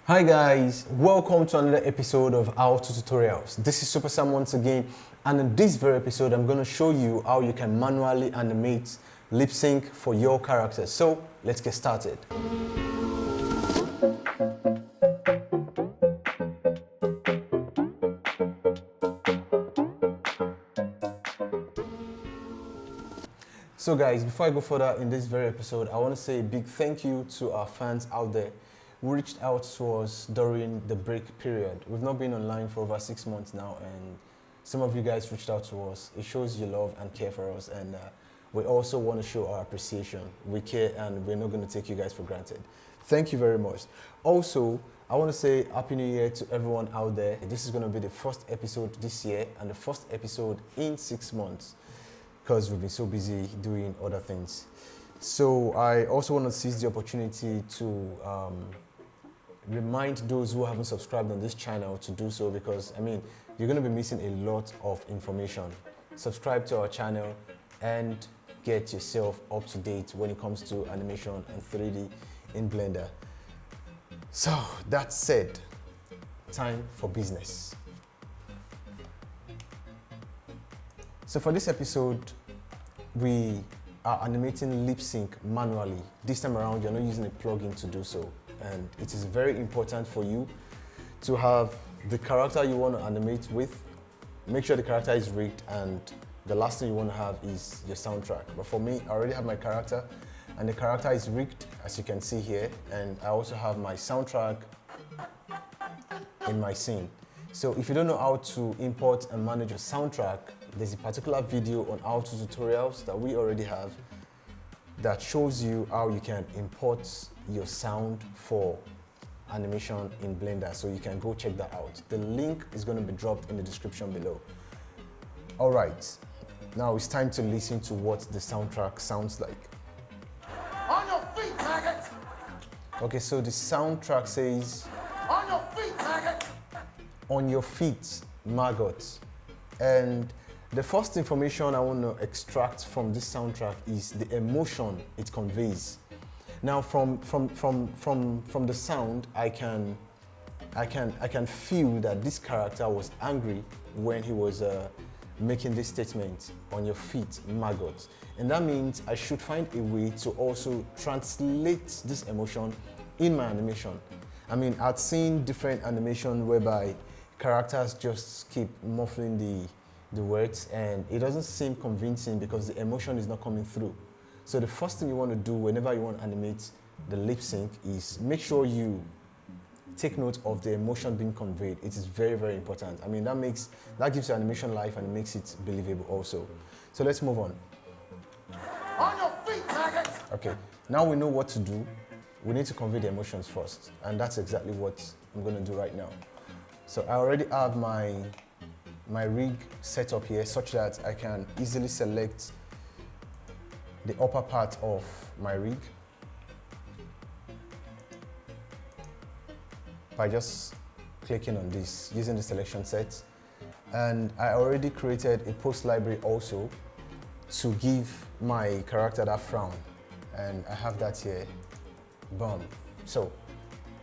Hi guys, welcome to another episode of our tutorials. This is Super Sam once again, and in this very episode I'm going to show you how you can manually animate lip sync for your characters. So let's get started. So guys, before I go further in this very episode, I want to say a big thank you to our fans out there who reached out to us during the break period. We've not been online for over 6 months now, and some of you guys reached out to us. It shows you love and care for us, and we also want to show our appreciation. We care, and we're not going to take you guys for granted. Thank you very much. Also, I want to say Happy New Year to everyone out there. This is going to be the first episode this year and the first episode in 6 months, because we've been so busy doing other things. So I also want to seize the opportunity to remind those who haven't subscribed on this channel to do so, because you're going to be missing a lot of information. Subscribe to our channel and get yourself up to date when it comes to animation and 3D in Blender. So that said, time for business. So for this episode, we are animating lip sync manually. This time around, you're not using a plugin to do so. And it is very important for you to have the character you want to animate with. Make sure the character is rigged, and the last thing you want to have is your soundtrack. But for me, I already have my character, and the character is rigged, as you can see here. And I also have my soundtrack in my scene. So if you don't know how to import and manage your soundtrack, there's a particular video on our tutorials that we already have that shows you how you can import your sound for animation in Blender. So you can go check that out. The link is going to be dropped in the description below. All right, now it's time to listen to what the soundtrack sounds like. On your feet, maggot! Okay, so the soundtrack says, On your feet, maggot! on your feet, maggot. And the first information I want to extract from this soundtrack is the emotion it conveys. Now, from the sound, I can feel that this character was angry when he was making this statement, on your feet, maggot. And that means I should find a way to also translate this emotion in my animation. I've seen different animation whereby characters just keep muffling the words, and it doesn't seem convincing because the emotion is not coming through. So the first thing you want to do whenever you want to animate the lip sync is make sure you take note of the emotion being conveyed. It is very, very important. That gives your animation life, and it makes it believable also. So let's move on. On your feet, maggot! Okay, now we know what to do. We need to convey the emotions first, and that's exactly what I'm going to do right now. So I already have my rig set up here such that I can easily select the upper part of my rig by just clicking on this using the selection set. And I already created a post library also to give my character that frown, and I have that here. Boom. So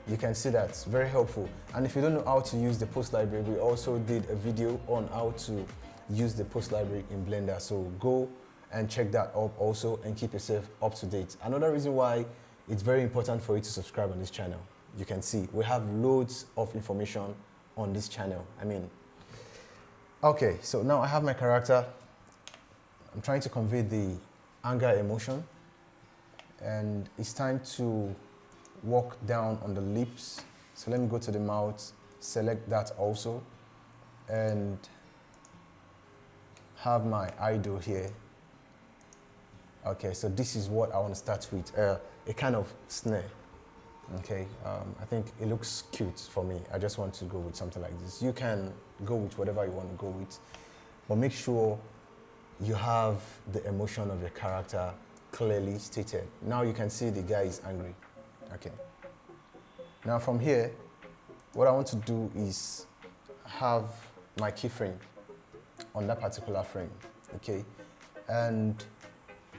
you can see that's very helpful. And if you don't know how to use the post library, we also did a video on how to use the post library in Blender. So go and check that up also and keep yourself up to date. Another reason why it's very important for you to subscribe on this channel. You can see we have loads of information on this channel. Okay, so now I have my character. I'm trying to convey the anger emotion, and it's time to walk down on the lips. So let me go to the mouth, select that also, and have my idol here. Okay, so this is what I want to start with, a kind of snare. Okay, I think it looks cute for me. I just want to go with something like this. You can go with whatever you want to go with, but make sure you have the emotion of your character clearly stated. Now you can see the guy is angry. Okay. Now from here, what I want to do is have my keyframe on that particular frame. Okay, and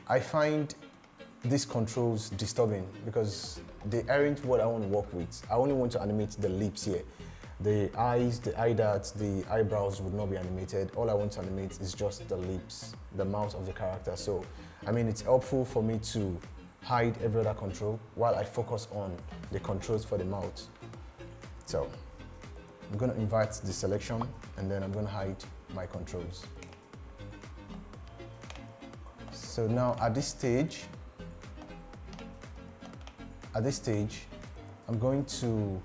I find these controls disturbing because they aren't what I want to work with. I only want to animate the lips here. The eyes, the eye dots, the eyebrows would not be animated. All I want to animate is just the lips, the mouth of the character. So, I mean, it's helpful for me to hide every other control while I focus on the controls for the mouth. So, I'm going to invert the selection and then I'm going to hide my controls. So now at this stage, I'm going to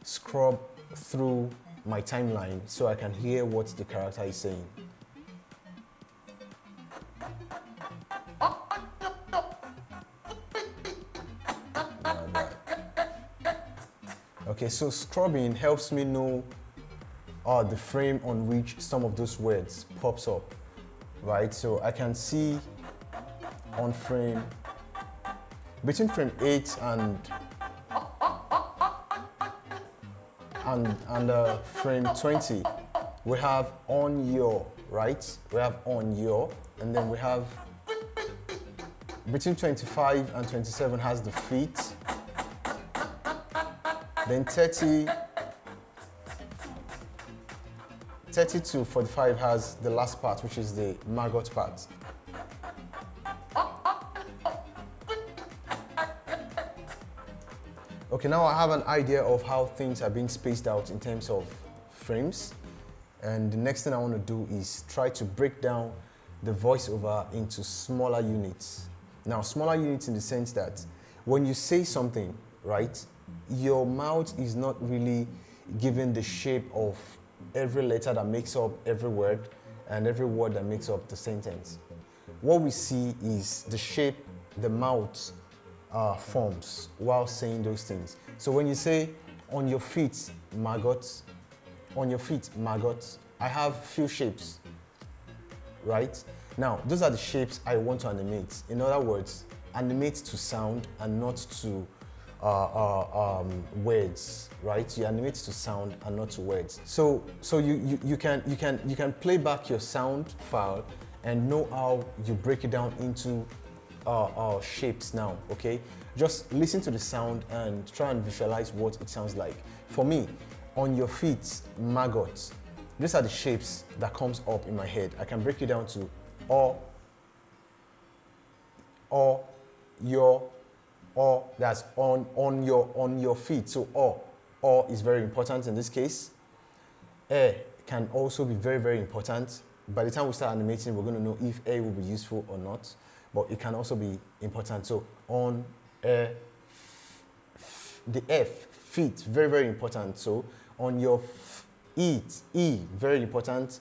scrub through my timeline so I can hear what the character is saying. Okay, so scrubbing helps me know the frame on which some of those words pops up, right? So I can see on frame, between frame 8 and frame 20, we have on your, right? We have on your, and then we have between 25 and 27 has the feet. Then 30 to 45 has the last part, which is the maggot part. Okay, now I have an idea of how things are being spaced out in terms of frames. And the next thing I want to do is try to break down the voiceover into smaller units. Now, smaller units in the sense that when you say something, right, your mouth is not really given the shape of every letter that makes up every word and every word that makes up the sentence. What we see is the shape the mouth forms while saying those things. So when you say, on your feet, maggot, on your feet, maggot, I have few shapes, right? Now, those are the shapes I want to animate. In other words, animate to sound and not to words, right? You animate to sound and not to words. So you can play back your sound file and know how you break it down into shapes now, okay? Just listen to the sound and try and visualize what it sounds like. For me, on your feet, maggot, these are the shapes that comes up in my head. I can break it down to your, that's on your feet. So is very important in this case. Can also be very, very important. By the time we start animating, we're going to know if will be useful or not, but it can also be important. So on, the F, feet, very, very important. So on your very important.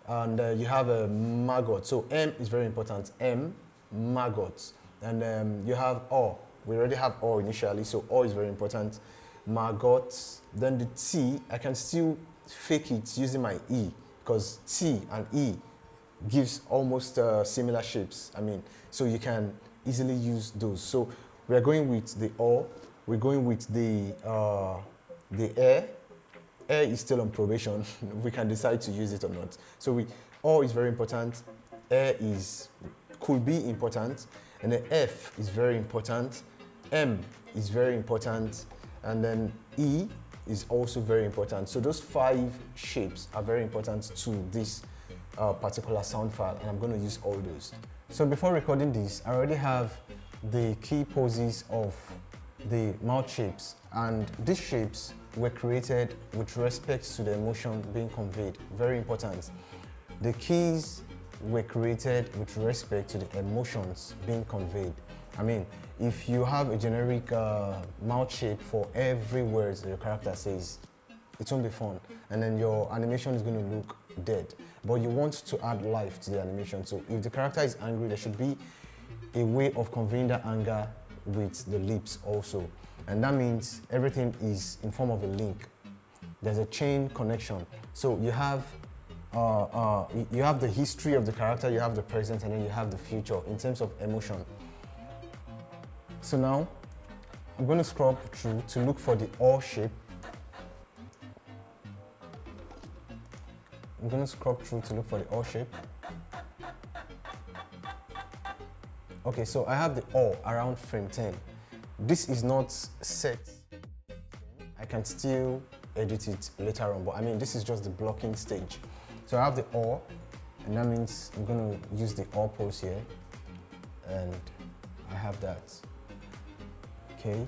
And you have a maggot. So M is very important. M, maggot. And you have O. We already have O initially, so O is very important. Maggot. Then the T, I can still fake it using my E, because T and E gives almost similar shapes. I mean, so you can easily use those. So we are going with the O. We're going with the air. Air is still on probation. We can decide to use it or not. So O is very important. Air could be important. And then F is very important. M is very important. And then E is also very important. So those 5 shapes are very important to this particular sound file, and I'm going to use all those. So before recording this, I already have the key poses of the mouth shapes, and these shapes were created with respect to the emotion being conveyed. Very important. The keys were created with respect to the emotions being conveyed. I mean, if you have a generic mouth shape for every word that your character says, it won't be fun, and then your animation is going to look dead. But you want to add life to the animation. So if the character is angry, there should be a way of conveying that anger with the lips also. And that means everything is in form of a link. There's a chain connection. So you have the history of the character, you have the present, and then you have the future in terms of emotion. So now I'm going to scrub through to look for the O shape. I'm going to scrub through to look for the O shape. Okay, so I have the O around frame 10. this is not set. I can still edit it later on, but I mean, this is just the blocking stage. So I have the OR, and that means I'm gonna use the OR pose here, and I have that. Okay.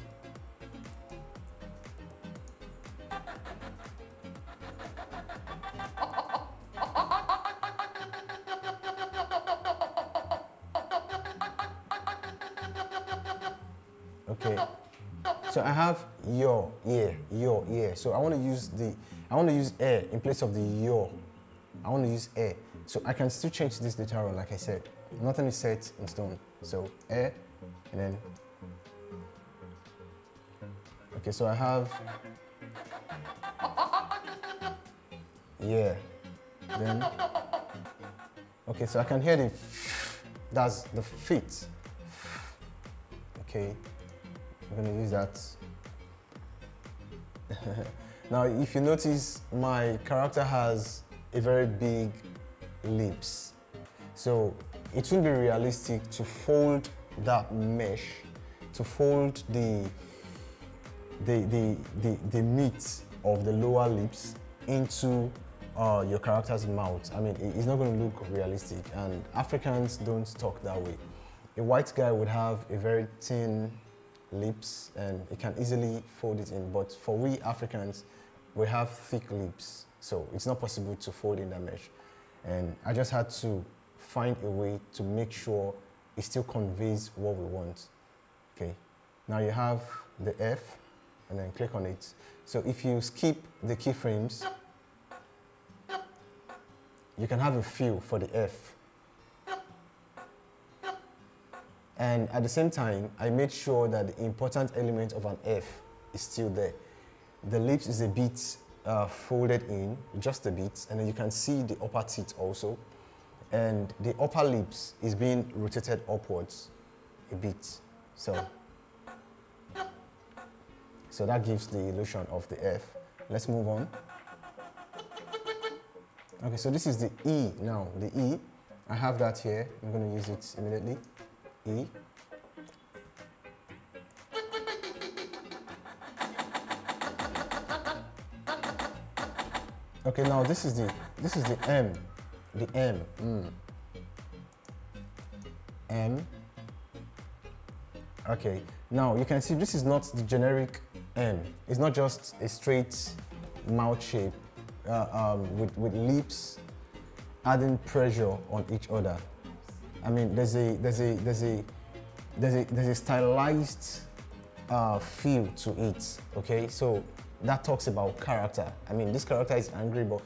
Okay. So I have your ear. So I want to use air in place of the your. I want to use air. So I can still change this later on, like I said. Nothing is set in stone. So air, and then. Okay, so I have. Yeah. Then. Okay, so I can hear the. That's the feet. Okay. I'm gonna use that. Now, if you notice, my character has a very big lips. So it wouldn't be realistic to fold that mesh, to fold the meat of the lower lips into your character's mouth. I mean, it's not going to look realistic, and Africans don't talk that way. A white guy would have a very thin lips and it can easily fold it in, but for we Africans, we have thick lips, so it's not possible to fold in that mesh. And I just had to find a way to make sure it still conveys what we want. Okay, now you have the F, and then click on it. So if you skip the keyframes, you can have a feel for the F. And at the same time, I made sure that the important element of an F is still there. The lips is a bit folded in, just a bit, and then you can see the upper teeth also. And the upper lips is being rotated upwards a bit. So that gives the illusion of the F. Let's move on. Okay, so this is the E now. The E, I have that here. I'm going to use it immediately. E. Okay, now this is the M. The M. M. Okay, now you can see this is not the generic M. It's not just a straight mouth shape with lips adding pressure on each other. I mean, there's a stylized feel to it. Okay, so that talks about character. I mean, this character is angry, but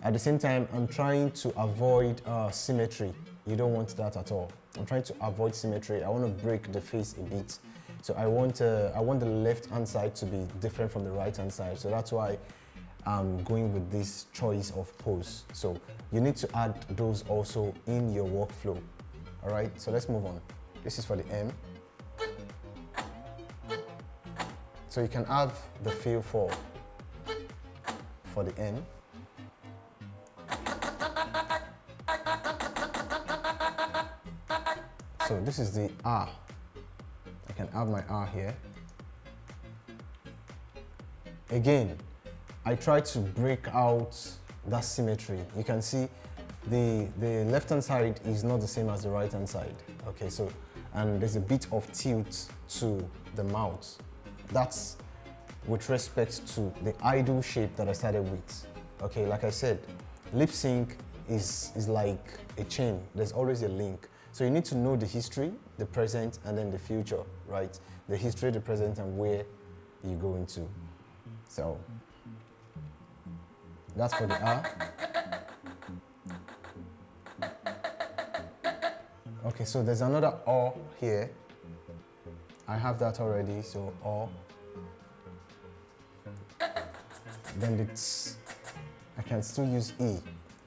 at the same time, I'm trying to avoid symmetry. You don't want that at all. I'm trying to avoid symmetry. I want to break the face a bit. So I want the left hand side to be different from the right hand side. So that's why I'm going with this choice of pose. So you need to add those also in your workflow. All right, so let's move on. This is for the M. So you can have the feel for the N. So this is the R. I can have my R here. Again, I try to break out that symmetry. You can see the left hand side is not the same as the right hand side. Okay, so, and there's a bit of tilt to the mouth. That's with respect to the idle shape that I started with. Okay, like I said, lip sync is like a chain. There's always a link. So you need to know the history, the present, and then the future, right? The history, the present, and where you go into. So that's for the R. Okay, so there's another O here. I have that already, so O. Then it's, I can still use E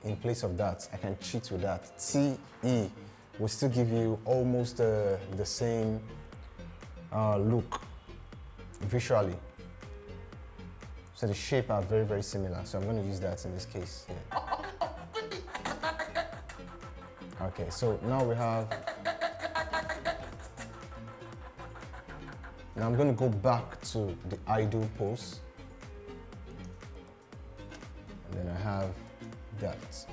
in place of that. I can cheat with that. T, E will still give you almost the same look visually. So the shape are very, very similar. So I'm going to use that in this case here. Okay, so now we have Now I'm going to go back to the idle pose. And then I have that.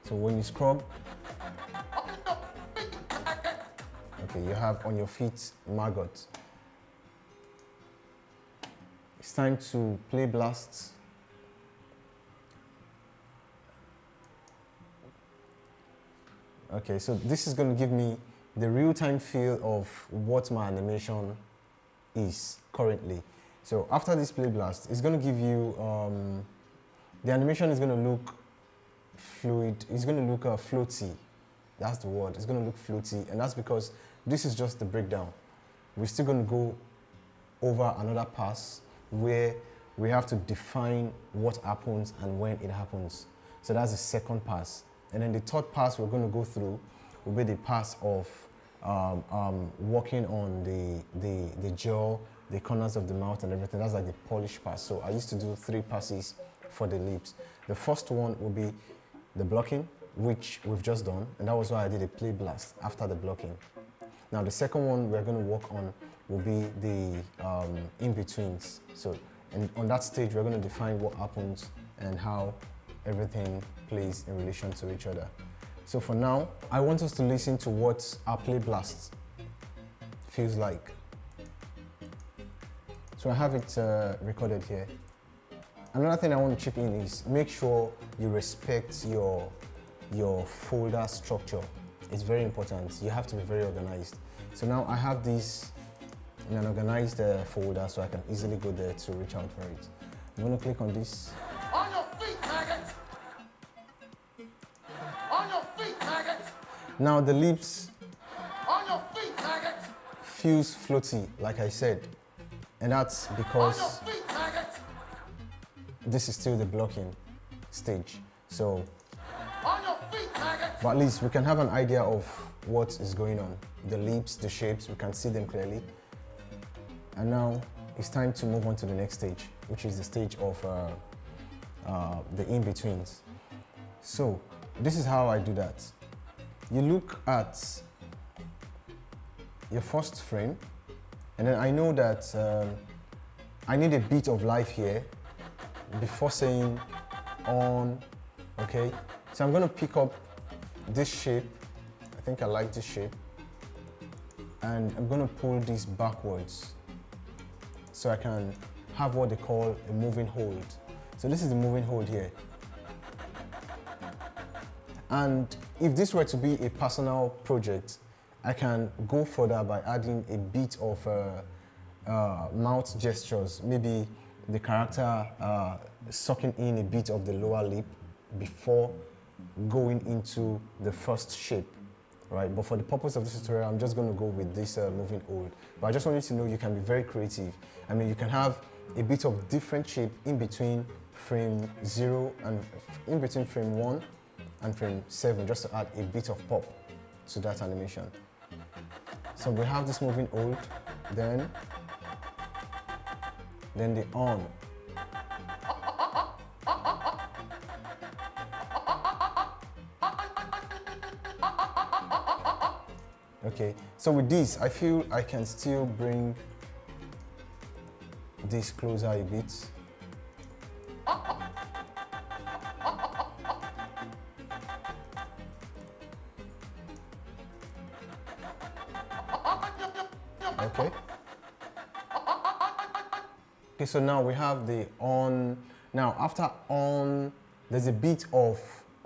So when you scrub, okay, you have on your feet maggot. It's time to play blast. Okay, so this is going to give me the real-time feel of what my animation is currently. So after this play blast, it's going to give you, the animation is going to look fluid, it's going to look floaty. That's the word, it's going to look floaty, and that's because this is just the breakdown. We're still going to go over another pass where we have to define what happens and when it happens. So that's the second pass. And then the third pass we're going to go through will be the pass of working on the jaw, the corners of the mouth and everything. That's like the polish pass. So I used to do 3 passes for the lips. The first one will be the blocking, which we've just done. And that was why I did a play blast after the blocking. Now the second one we're going to work on will be the in-betweens. So and on that stage, we're going to define what happens and how everything plays in relation to each other. So for now, I want us to listen to what our play blast feels like. So I have it recorded here. Another thing I want to chip in is make sure you respect your folder structure. It's very important. You have to be very organized. So now I have this in an organized folder, so I can easily go there to reach out for it. I'm going to click on this. On your feet, maggot! On your feet, maggot! Now the lips On your feet, maggot! feels floaty, like I said, and that's On your because feet, maggot! this is still the blocking stage. So, On your feet, maggot! but at least we can have an idea of what is going on. The lips, the shapes, we can see them clearly. And now it's time to move on to the next stage, which is the stage of the in-betweens. So this is how I do that. You look at your first frame, and then I know that I need a bit of life here before saying on, okay? So I'm gonna pick up this shape. I think I like this shape. And I'm gonna pull this backwards so I can have what they call a moving hold. So this is the moving hold here. And if this were to be a personal project, I can go further by adding a bit of mouth gestures. Maybe the character sucking in a bit of the lower lip before going into the first shape, right? But for the purpose of this tutorial, I'm just going to go with this moving hold. But I just want you to know you can be very creative. I mean, you can have a bit of different shape in between frame 0 and in between frame 1 and frame 7, just to add a bit of pop to that animation. So we have this moving hold, then the on. Okay, so with this, I feel I can still bring this closer a bit. Okay. Okay, so now we have the on. Now after on, there's a bit of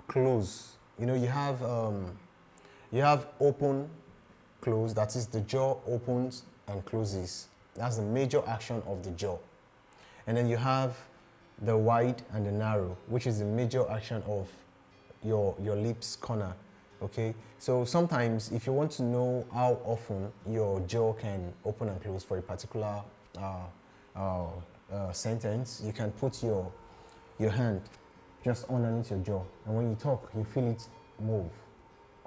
close. You know, you have open, close. That is, the jaw opens and closes. That's the major action of the jaw. And then you have the wide and the narrow, which is the major action of your lips corner. Okay, so sometimes if you want to know how often your jaw can open and close for a particular sentence, you can put your hand just underneath your jaw, and when you talk, you feel it move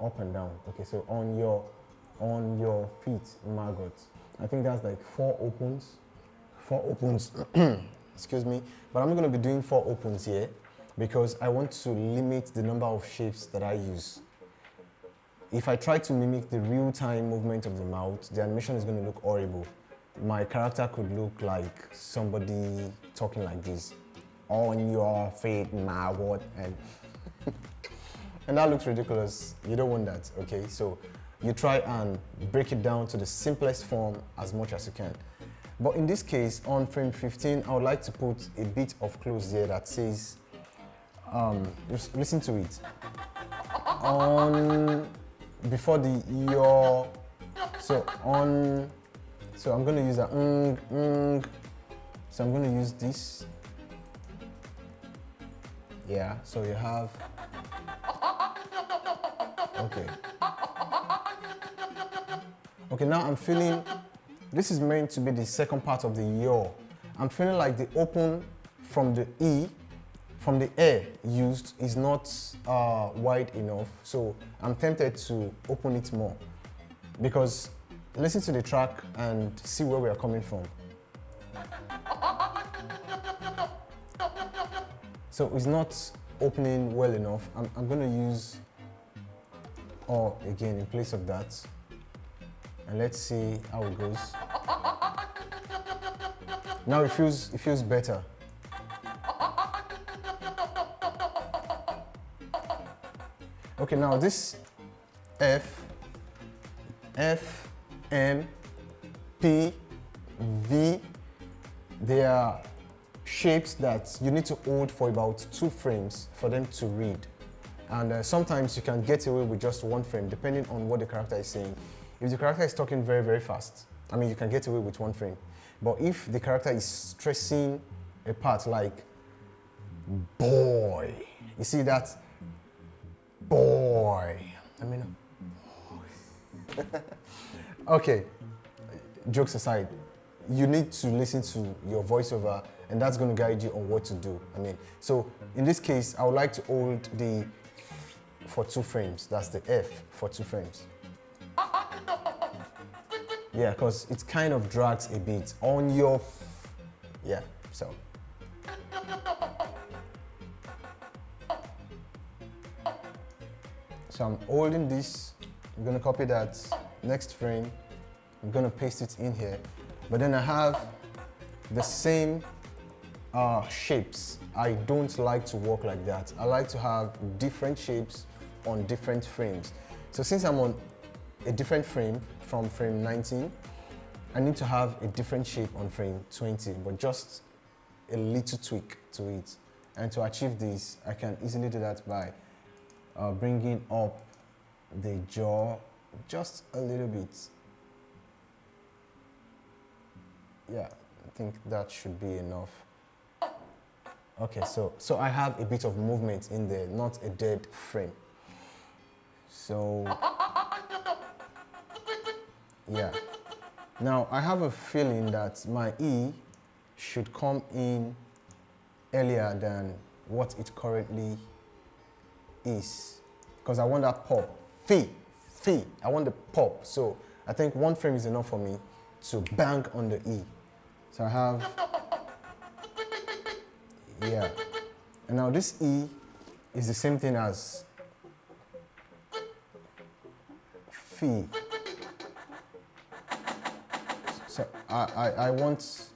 up and down. Okay, so on your feet, maggot, I think that's like 4 opens, excuse me, but I'm going to be doing 4 opens here because I want to limit the number of shapes that I use. If I try to mimic the real-time movement of the mouth, the animation is going to look horrible. my character could look like somebody talking like this. On your feet, my word, and and that looks ridiculous. You don't want that, okay? So you try and break it down to the simplest form as much as you can. But in this case, on frame 15, I would like to put a bit of close there that says, just listen to it. On, before the your, so on, so I'm gonna use a so I'm gonna use this. Yeah, so you have, okay. Okay, now I'm feeling, this is meant to be the second part of the yaw. I'm feeling like the open from the E, from the air used is not wide enough. So I'm tempted to open it more because listen to the track and see where we are coming from. So it's not opening well enough. I'm going to use or again in place of that. And let's see how it goes. Now it feels better. Okay, now this F, M, P, V, they are shapes that you need to hold for about 2 frames for them to read. And sometimes you can get away with just 1 frame depending on what the character is saying. If the character is talking very, very fast, I mean, you can get away with 1 frame. But if the character is stressing a part like boy, you see that? Boy. I mean, okay, jokes aside, you need to listen to your voiceover and that's going to guide you on what to do. I mean, so in this case, I would like to hold the for 2 frames. That's the F for 2 frames. Yeah, because it kind of drags a bit on your, yeah, so. So I'm holding this, I'm gonna copy that next frame, I'm gonna paste it in here, but then I have the same shapes. I don't like to work like that. I like to have different shapes on different frames. So since I'm on a different frame from frame 19, I need to have a different shape on frame 20, but just a little tweak to it. And to achieve this, I can easily do that by bringing up the jaw just a little bit. Yeah, I think that should be enough. Okay, so I have a bit of movement in there, not a dead frame. So, yeah. Now, I have a feeling that my E should come in earlier than what it currently is. Because I want that pop. Fee. I want the pop. So, I think 1 frame is enough for me to bang on the E. So, I have, yeah. And now this E is the same thing as fee. So I want,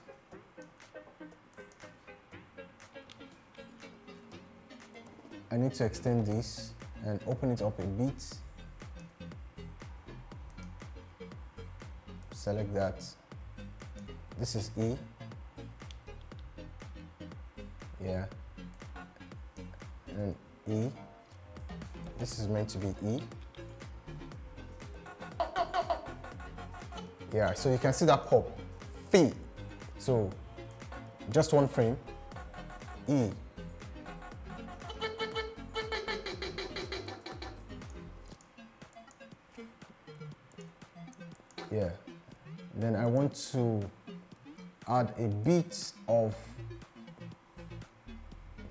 I need to extend this and open it up a bit. Select that. This is E. Yeah. And E. This is meant to be E. Yeah, so you can see that pop. Fee. So just 1 frame. E. Yeah. Then I want to add a bit of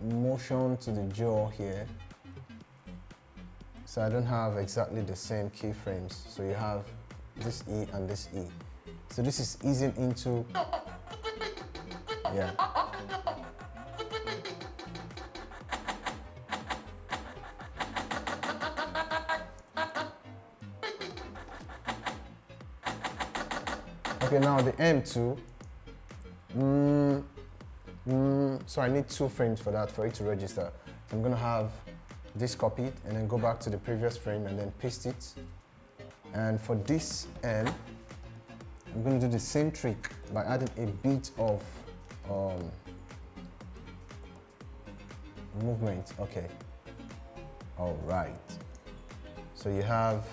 motion to the jaw here. So I don't have exactly the same keyframes. So you have this E and this E. So this is easing into, yeah. Okay, Okay, now the M2. So I need 2 frames for that, for it to register. So I'm gonna have this copied and then go back to the previous frame and then paste it. And for this M, I'm gonna do the same trick by adding a bit of movement. Okay. All right. So you have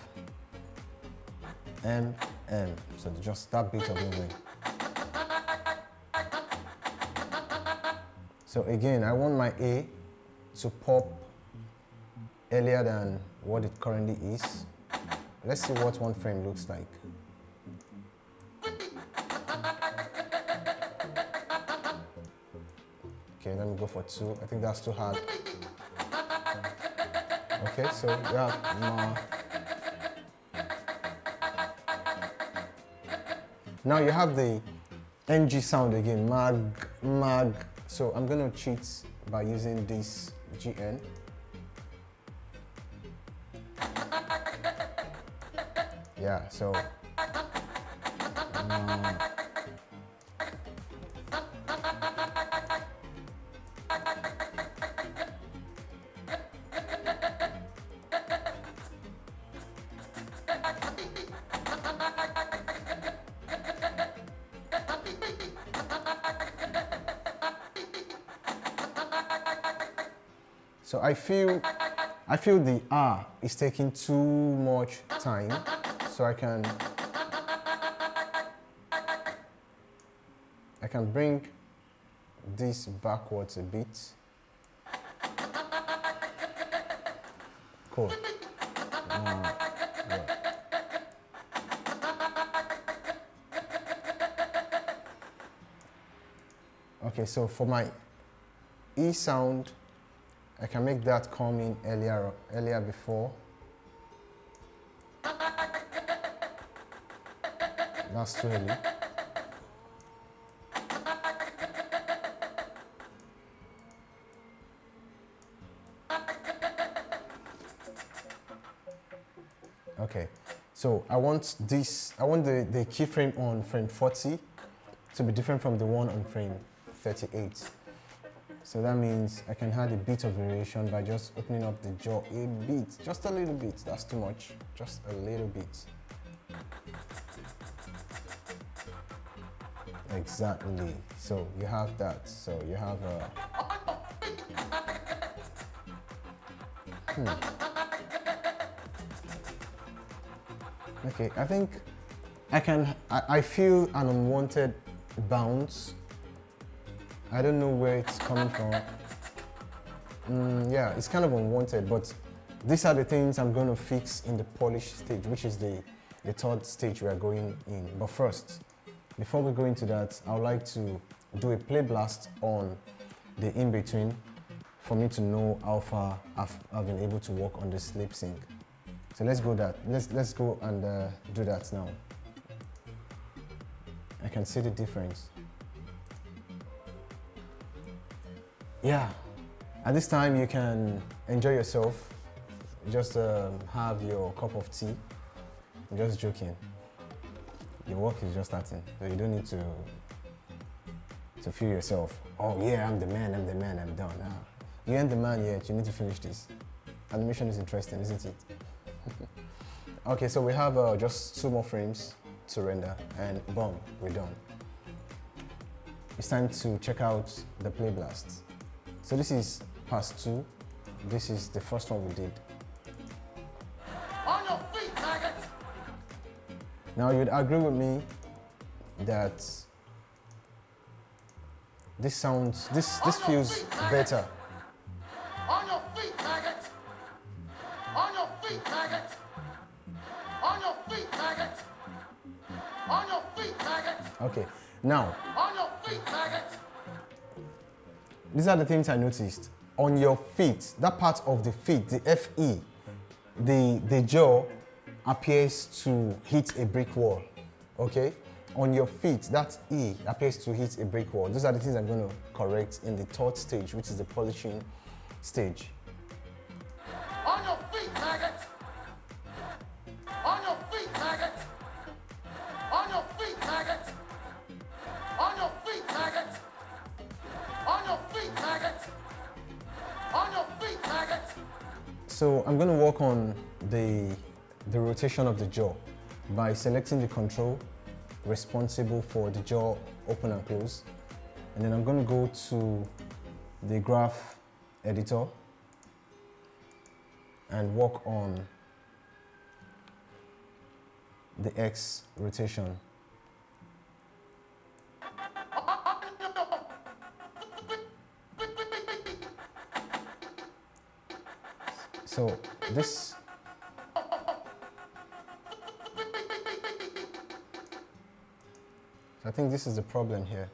M, M. So just that bit of movement. So again, I want my A to pop earlier than what it currently is. Let's see what one frame looks like. Okay, let me go for 2. I think that's too hard. Okay, so we have more. Now you have the NG sound again, mag. So I'm gonna cheat by using this GN. Yeah, so So I feel the R is taking too much time, so I can bring this backwards a bit. Cool. Yeah. Okay, so for my E sound, I can make that come in earlier before. That's too early. Okay, so I want the keyframe on frame 40 to be different from the one on frame 38. So that means I can add a bit of variation by just opening up the jaw a bit, just a little bit. That's too much, just a little bit. Exactly. So you have that. So you have Okay, I think I feel an unwanted bounce. I don't know where it's coming from. Yeah, it's kind of unwanted, but these are the things I'm going to fix in the polish stage, which is the third stage we are going in. But first, before we go into that, I would like to do a play blast on the in-between for me to know how far I've been able to work on this lip sync. So let's go and do that now. I can see the difference. Yeah, at this time you can enjoy yourself. Just have your cup of tea. I'm just joking. Your work is just starting, so you don't need to feel yourself. Oh yeah, I'm the man, I'm done. Nah. You ain't the man yet, you need to finish this. Animation is interesting, isn't it? Okay, so we have just 2 more frames to render and boom, we're done. It's time to check out the play blast. So this is pass 2. This is the first one we did. On your feet, maggot! Now you'd agree with me that this feels better. On your feet, maggot! On your feet, maggot! On your feet, maggot! On your feet, maggot! Okay, now On your feet, maggot! these are the things I noticed. On your feet, that part of the feet, the FE, the jaw appears to hit a brick wall, okay? On your feet, that E appears to hit a brick wall. Those are the things I'm going to correct in the third stage, which is the polishing stage. On your feet, maggot! On your feet, maggot! On your feet, maggot! feet, maggots! On your feet, maggots! So I'm going to work on the rotation of the jaw by selecting the control responsible for the jaw open and close. And then I'm going to go to the graph editor and work on the X rotation. So this, I think this is the problem here.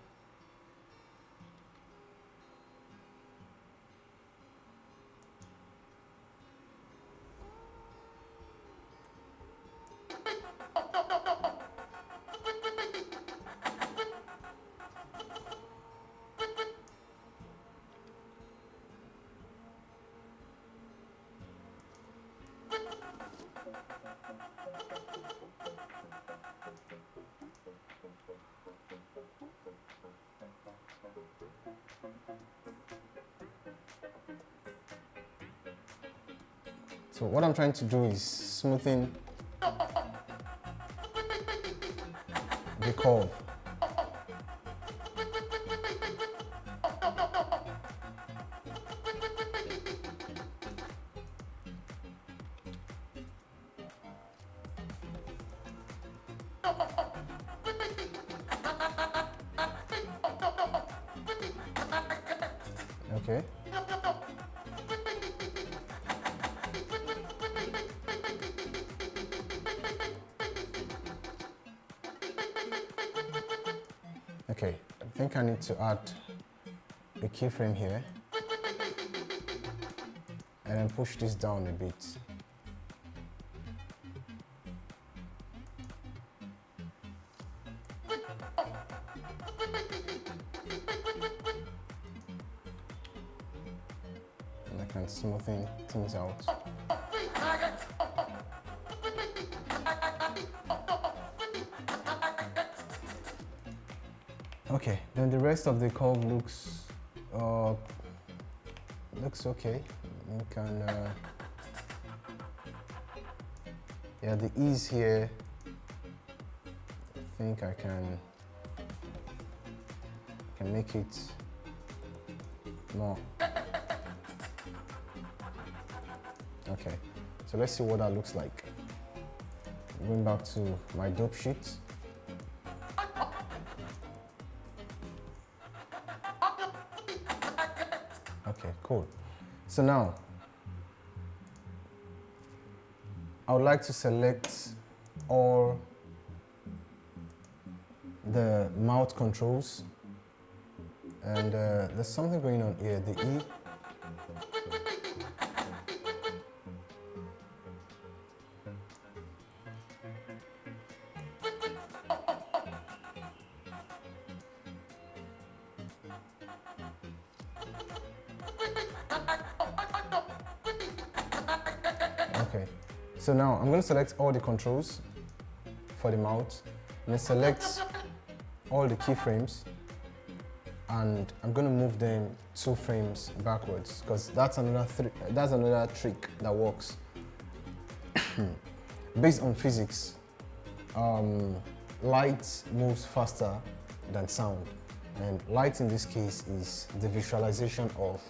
So what I'm trying to do is smoothing the curve. Okay. Okay, I think I need to add a keyframe here and then push this down a bit. And I can smoothen things out. Okay, then the rest of the curve looks okay. You can yeah, the ease here, I think I can make it more. Okay, so let's see what that looks like. Going back to my dope sheet. Okay, cool. So now, I would like to select all the mouth controls, and there's something going on here, the E. Okay, so now I'm going to select all the controls for the mouth, and then select all the keyframes, and I'm going to move them 2 frames backwards, because that's another trick that works. Based on physics, light moves faster than sound, and light in this case is the visualization of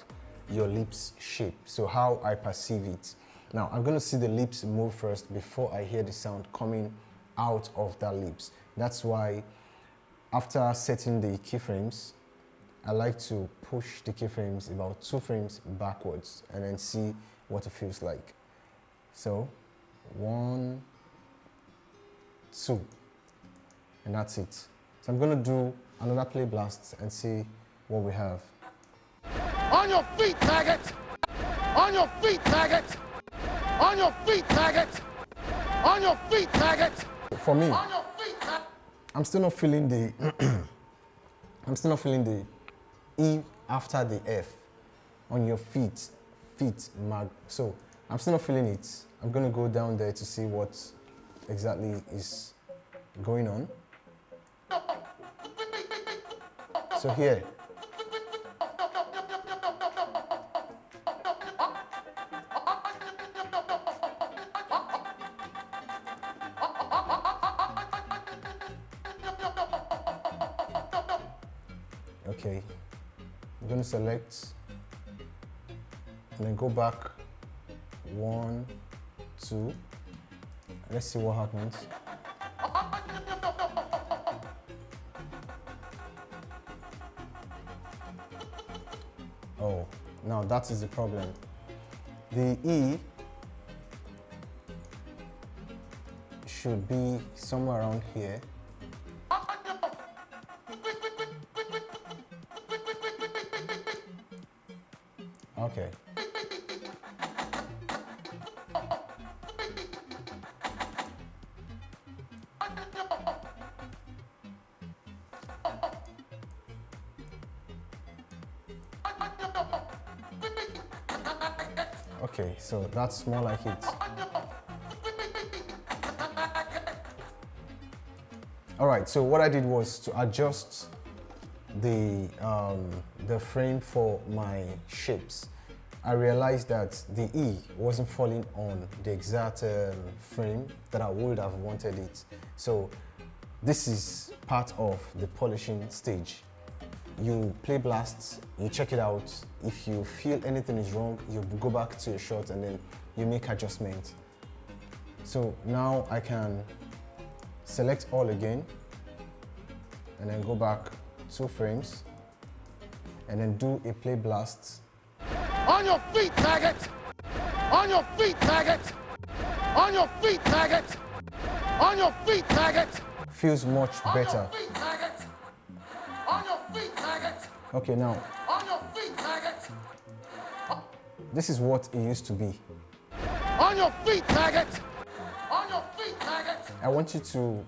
your lips shape, so how I perceive it. Now I'm going to see the lips move first before I hear the sound coming out of that lips. That's why after setting the keyframes, I like to push the keyframes about 2 frames backwards and then see what it feels like. So 1, 2, and that's it. So I'm going to do another play blast and see what we have. On your feet, maggots! On your feet, maggots! On your feet, maggots! On your feet, maggots! For me, On your feet, I'm still not feeling the E after the F. On your feet, mag. So I'm still not feeling it. I'm gonna go down there to see what exactly is going on. So here, Okay, I'm going to select and then go back 1, 2. Let's see what happens. Oh, now that is the problem. The E should be somewhere around here. Okay. Okay, so that's more like it. All right, so what I did was to adjust the frame for my shapes. I realized that the E wasn't falling on the exact frame that I would have wanted it. So this is part of the polishing stage. You play blasts, you check it out. If you feel anything is wrong, you go back to your shot and then you make adjustments. So now I can select all again and then go back 2 frames and then do a play blast. On your feet, maggots! On your feet, maggots! On your feet, maggots! On your feet, maggots! Feels much better. On your feet, maggots! On your feet, maggots! Okay, now On your feet, maggots! this is what it used to be. On your feet, maggots! On your feet, maggots! I want you to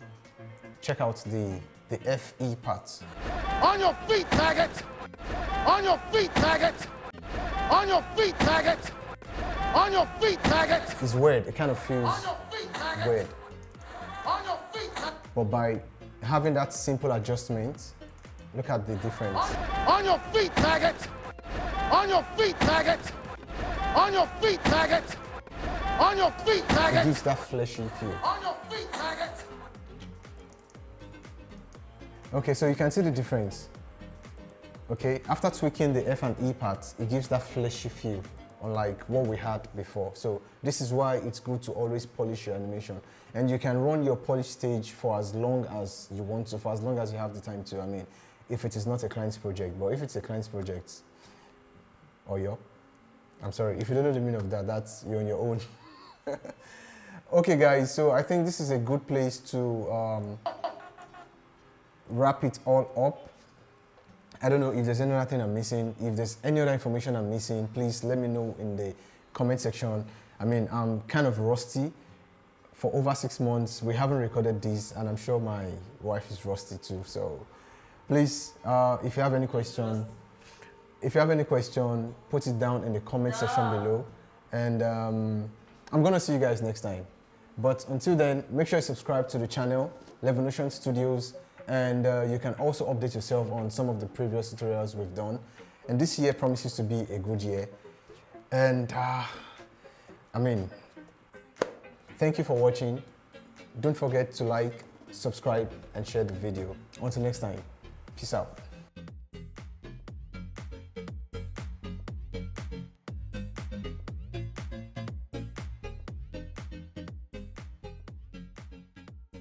check out the FE part. On your feet, maggots! On your feet, maggots! On your feet, maggots! On your feet, maggots! It's weird, it kind of feels On your feet, maggots! weird. On your feet, maggots! But by having that simple adjustment, look at the difference. On your feet, maggots! On your feet, maggots! On your feet, maggots! On your feet, It maggots! gives that fleshy feel. On your feet, maggots! Okay, so you can see the difference. Okay, after tweaking the F and E parts, it gives that fleshy feel, unlike what we had before. So this is why it's good to always polish your animation. And you can run your polish stage for as long as you want to, for as long as you have the time to. I mean, if it is not a client's project, but if it's a client's project, I'm sorry, if you don't know the meaning of that, that's you're on your own. Okay guys, so I think this is a good place to wrap it all up. I don't know if there's any other thing I'm missing. If there's any other information I'm missing, please let me know in the comment section. I mean, I'm kind of rusty. For over 6 months, we haven't recorded this, and I'm sure my wife is rusty too. So please, if you have any question, put it down in the comment section below. And I'm gonna see you guys next time. But until then, make sure you subscribe to the channel, Levonotion Studios, and you can also update yourself on some of the previous tutorials we've done. And this year promises to be a good year. And I mean, thank you for watching. Don't forget to like, subscribe, and share the video. Until next time, peace out.